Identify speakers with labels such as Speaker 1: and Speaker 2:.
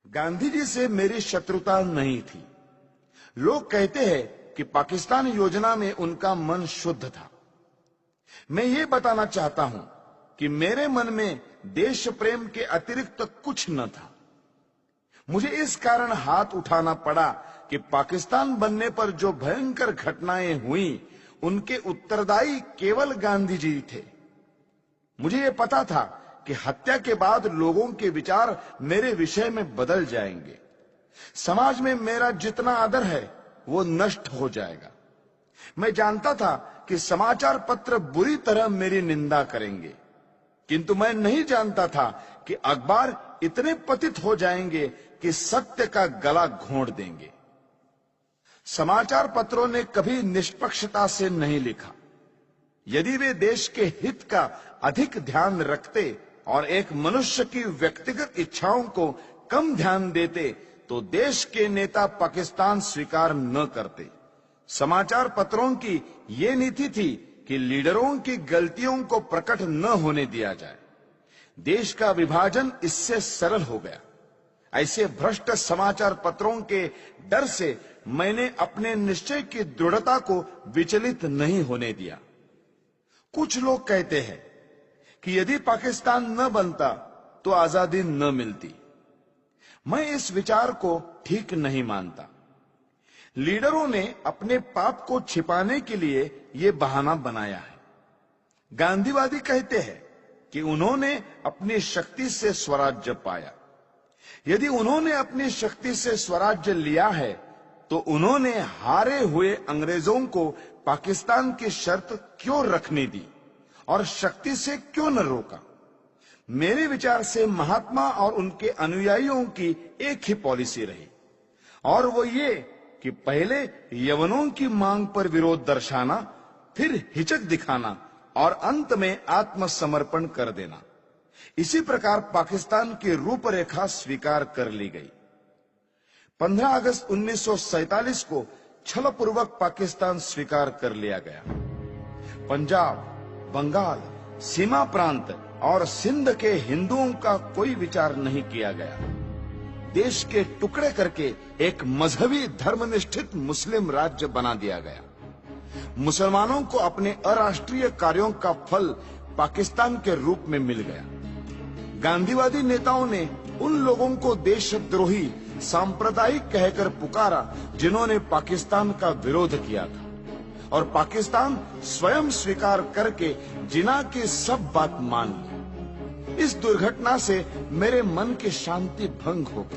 Speaker 1: गांधी जी से मेरी शत्रुता नहीं थी। लोग कहते हैं कि पाकिस्तान योजना में उनका मन शुद्ध था। मैं ये बताना चाहता हूं कि मेरे मन में देश प्रेम के अतिरिक्त कुछ न था। मुझे इस कारण हाथ उठाना पड़ा कि पाकिस्तान बनने पर जो भयंकर घटनाएं हुई उनके उत्तरदायी केवल गांधी जी थे। मुझे यह पता था कि हत्या के बाद लोगों के विचार मेरे विषय में बदल जाएंगे। समाज में मेरा जितना आदर है वो नष्ट हो जाएगा। मैं जानता था कि समाचार पत्र बुरी तरह मेरी निंदा करेंगे, किंतु मैं नहीं जानता था कि अखबार इतने पतित हो जाएंगे कि सत्य का गला घोंट देंगे। समाचार पत्रों ने कभी निष्पक्षता से नहीं लिखा। यदि वे देश के हित का अधिक ध्यान रखते और एक मनुष्य की व्यक्तिगत इच्छाओं को कम ध्यान देते तो देश के नेता पाकिस्तान स्वीकार न करते। समाचार पत्रों की ये नीति थी कि लीडरों की गलतियों को प्रकट न होने दिया जाए। देश का विभाजन इससे सरल हो गया। ऐसे भ्रष्ट समाचार पत्रों के डर से मैंने अपने निश्चय की दृढ़ता को विचलित नहीं होने दिया। कुछ लोग कहते हैं कि यदि पाकिस्तान न बनता तो आजादी न मिलती। मैं इस विचार को ठीक नहीं मानता। लीडरों ने अपने पाप को छिपाने के लिए यह बहाना बनाया है। गांधीवादी कहते हैं कि उन्होंने अपनी शक्ति से स्वराज्य पाया। यदि उन्होंने अपनी शक्ति से स्वराज्य लिया है तो उन्होंने हारे हुए अंग्रेजों को पाकिस्तान की शर्त क्यों रखने दी और शक्ति से क्यों न रोका? मेरे विचार से महात्मा और उनके अनुयायियों की एक ही पॉलिसी रही, और वो ये कि पहले यवनों की मांग पर विरोध दर्शाना, फिर हिचक दिखाना और अंत में आत्मसमर्पण कर देना। इसी प्रकार पाकिस्तान की रूपरेखा स्वीकार कर ली गई। 15 अगस्त 1947 को छलपूर्वक पाकिस्तान स्वीकार कर लिया गया। पंजाब, बंगाल, सीमा प्रांत और सिंध के हिंदुओं का कोई विचार नहीं किया गया। देश के टुकड़े करके एक मजहबी धर्मनिष्ठित मुस्लिम राज्य बना दिया गया। मुसलमानों को अपने अराष्ट्रीय कार्यों का फल पाकिस्तान के रूप में मिल गया। गांधीवादी नेताओं ने उन लोगों को देशद्रोही सांप्रदायिक कहकर पुकारा जिन्होंने पाकिस्तान का विरोध किया था, और पाकिस्तान स्वयं स्वीकार करके जिन्ना की सब बात मान ली। इस दुर्घटना से मेरे मन की शांति भंग हो गई।